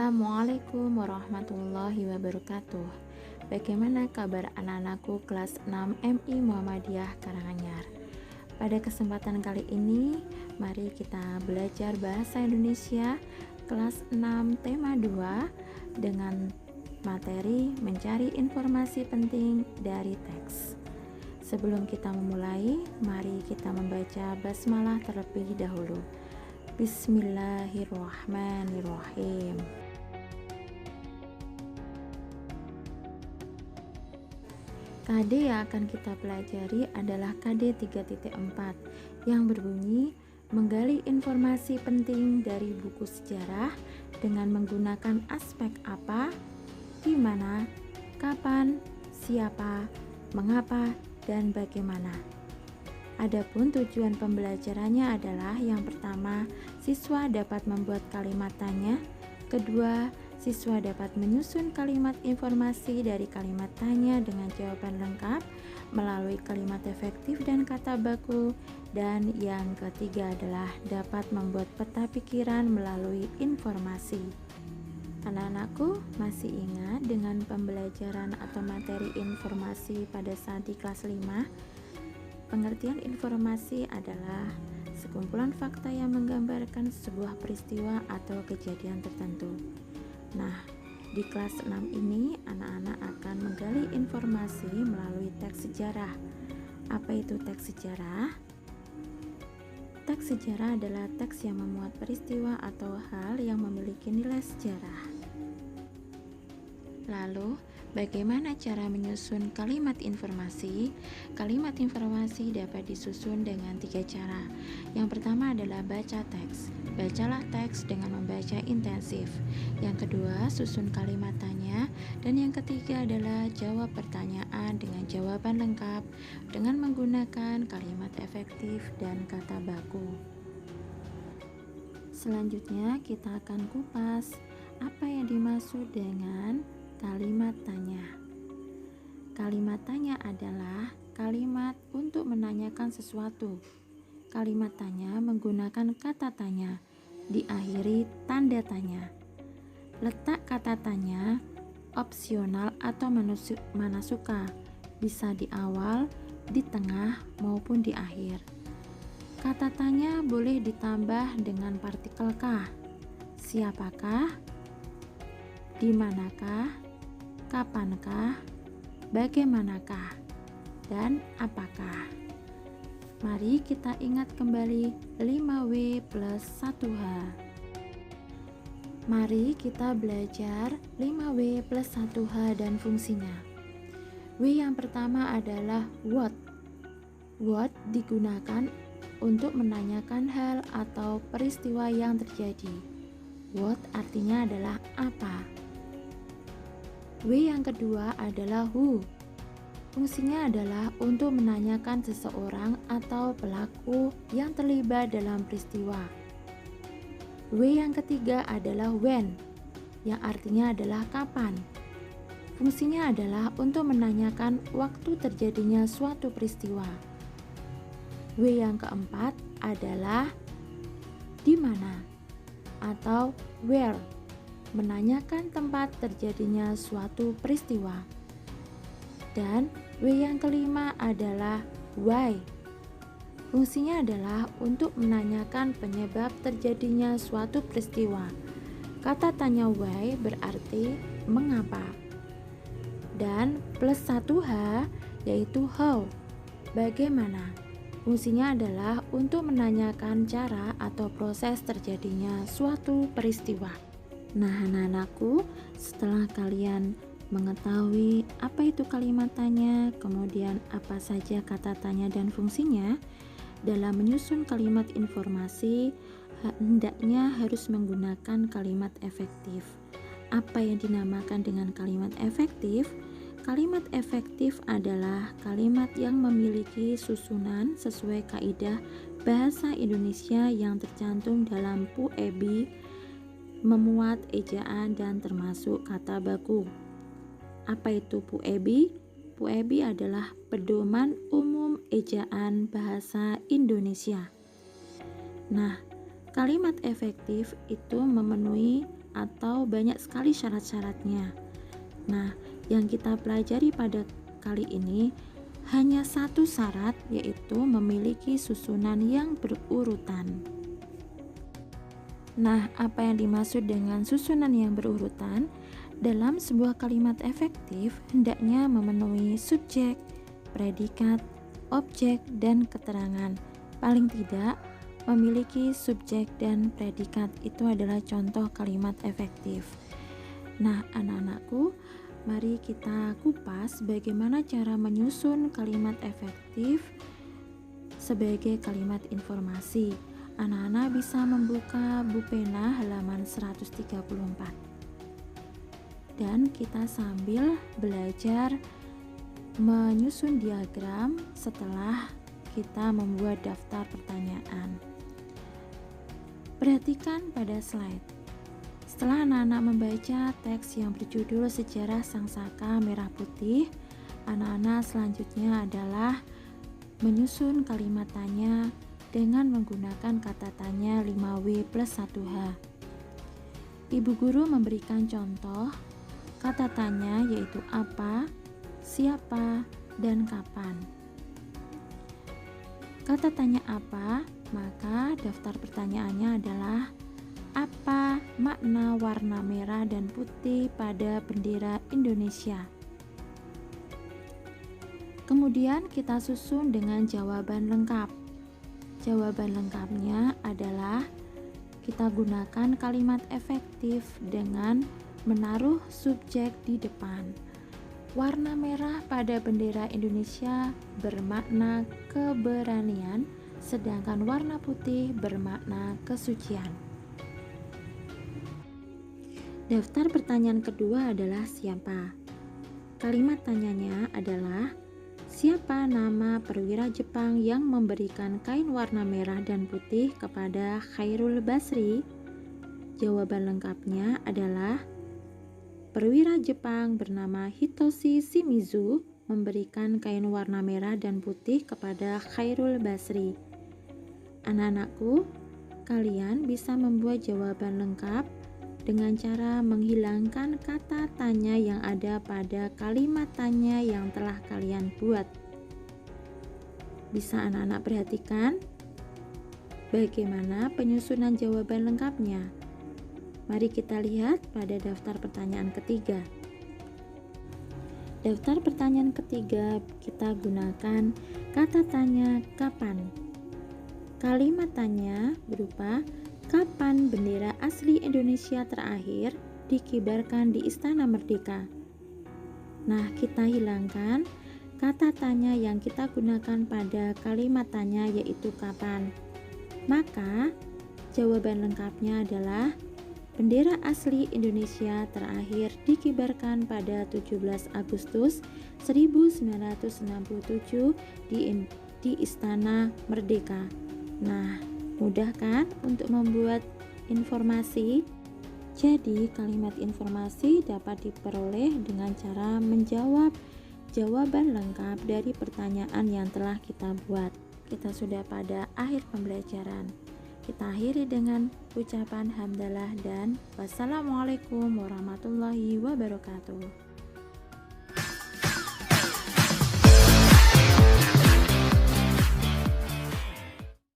Assalamualaikum warahmatullahi wabarakatuh. Bagaimana kabar anak-anakku kelas 6 MI Muhammadiyah Karanganyar? Pada kesempatan kali ini, mari kita belajar bahasa Indonesia kelas 6 tema 2 dengan materi mencari informasi penting dari teks. Sebelum kita memulai, mari kita membaca basmalah terlebih dahulu. Bismillahirrahmanirrahim. KD yang akan kita pelajari adalah KD 3.4 yang berbunyi menggali informasi penting dari buku sejarah dengan menggunakan aspek apa, di mana, kapan, siapa, mengapa, dan bagaimana. Adapun tujuan pembelajarannya adalah yang pertama, siswa dapat membuat kalimat tanya. Kedua, siswa dapat menyusun kalimat informasi dari kalimat tanya dengan jawaban lengkap melalui kalimat efektif dan kata baku. Dan yang ketiga adalah dapat membuat peta pikiran melalui informasi. Anak-anakku masih ingat dengan pembelajaran atau materi informasi pada saat di kelas 5? Pengertian informasi adalah sekumpulan fakta yang menggambarkan sebuah peristiwa atau kejadian tertentu. Nah, di kelas 6 ini anak-anak akan menggali informasi melalui teks sejarah. Apa itu teks sejarah? Teks sejarah adalah teks yang memuat peristiwa atau hal yang memiliki nilai sejarah. Lalu, bagaimana cara menyusun kalimat informasi? Kalimat informasi dapat disusun dengan 3 cara. Yang pertama adalah baca teks. Bacalah teks dengan membaca intensif. Yang kedua, susun kalimat tanya. Dan yang ketiga adalah jawab pertanyaan dengan jawaban lengkap dengan menggunakan kalimat efektif dan kata baku. Selanjutnya, kita akan kupas apa yang dimaksud dengan kalimat tanya. Kalimat tanya adalah kalimat untuk menanyakan sesuatu. Kalimat tanya menggunakan kata tanya, diakhiri tanda tanya. Letak kata tanya opsional atau mana suka, bisa di awal, di tengah, maupun di akhir. Kata tanya boleh ditambah dengan partikel kah, siapakah, di manakah, kapankah, bagaimanakah, dan apakah. Mari kita ingat kembali 5W plus 1H. Mari kita belajar 5W plus 1H dan fungsinya. W yang pertama adalah what. What digunakan untuk menanyakan hal atau peristiwa yang terjadi. What artinya adalah apa. W yang kedua adalah who. Fungsinya adalah untuk menanyakan seseorang atau pelaku yang terlibat dalam peristiwa. W yang ketiga adalah when, yang artinya adalah kapan. Fungsinya adalah untuk menanyakan waktu terjadinya suatu peristiwa. W yang keempat adalah di mana atau where, menanyakan tempat terjadinya suatu peristiwa. Dan W yang kelima adalah why. Fungsinya adalah untuk menanyakan penyebab terjadinya suatu peristiwa. Kata tanya why berarti mengapa. Dan plus 1H yaitu how, bagaimana. Fungsinya adalah untuk menanyakan cara atau proses terjadinya suatu peristiwa. Nah, anak-anakku, setelah kalian mengetahui apa itu kalimat tanya, kemudian apa saja kata tanya dan fungsinya, dalam menyusun kalimat informasi, hendaknya harus menggunakan kalimat efektif. Apa yang dinamakan dengan kalimat efektif? Kalimat efektif adalah kalimat yang memiliki susunan sesuai kaidah bahasa Indonesia yang tercantum dalam PUEB, memuat ejaan dan termasuk kata baku. Apa itu PUEB? PUEB adalah pedoman umum ejaan bahasa Indonesia. Nah, kalimat efektif itu memenuhi atau banyak sekali syarat-syaratnya. Nah, yang kita pelajari pada kali ini hanya satu syarat, yaitu memiliki susunan yang berurutan. Nah, apa yang dimaksud dengan susunan yang berurutan? Dalam sebuah kalimat efektif, hendaknya memenuhi subjek, predikat, objek, dan keterangan. Paling tidak, memiliki subjek dan predikat itu adalah contoh kalimat efektif. Nah, anak-anakku, mari kita kupas bagaimana cara menyusun kalimat efektif sebagai kalimat informasi. Anak-anak bisa membuka Bupena halaman 134. Dan kita sambil belajar menyusun diagram setelah kita membuat daftar pertanyaan. Perhatikan pada slide. Setelah anak-anak membaca teks yang berjudul Sejarah Sang Saka Merah Putih, anak-anak selanjutnya adalah menyusun kalimat tanya dengan menggunakan kata tanya 5W plus 1H. Ibu guru memberikan contoh kata tanya yaitu apa, siapa, dan kapan. Kata tanya apa, maka daftar pertanyaannya adalah apa makna warna merah dan putih pada bendera Indonesia? Kemudian kita susun dengan jawaban lengkap. Jawaban lengkapnya adalah kita gunakan kalimat efektif dengan menaruh subjek di depan. Warna merah pada bendera Indonesia bermakna keberanian, sedangkan warna putih bermakna kesucian. Daftar pertanyaan kedua adalah siapa. Kalimat tanyanya adalah siapa nama perwira Jepang yang memberikan kain warna merah dan putih kepada Khairul Basri? Jawaban lengkapnya adalah perwira Jepang bernama Hitoshi Shimizu memberikan kain warna merah dan putih kepada Khairul Basri. Anak-anakku, kalian bisa membuat jawaban lengkap dengan cara menghilangkan kata tanya yang ada pada kalimat tanya yang telah kalian buat. Bisa anak-anak perhatikan bagaimana penyusunan jawaban lengkapnya. Mari kita lihat pada daftar pertanyaan ketiga. Daftar pertanyaan ketiga kita gunakan kata tanya kapan. Kalimat tanya berupa kapan bendera asli Indonesia terakhir dikibarkan di Istana Merdeka? Nah, kita hilangkan kata tanya yang kita gunakan pada kalimat tanya yaitu kapan. Maka, jawaban lengkapnya adalah bendera asli Indonesia terakhir dikibarkan pada 17 Agustus 1967 di Istana Merdeka. Nah, mudah kan untuk membuat informasi? Jadi, kalimat informasi dapat diperoleh dengan cara menjawab jawaban lengkap dari pertanyaan yang telah kita buat. Kita sudah pada akhir pembelajaran. Kita akhiri dengan ucapan hamdalah dan wassalamualaikum warahmatullahi wabarakatuh.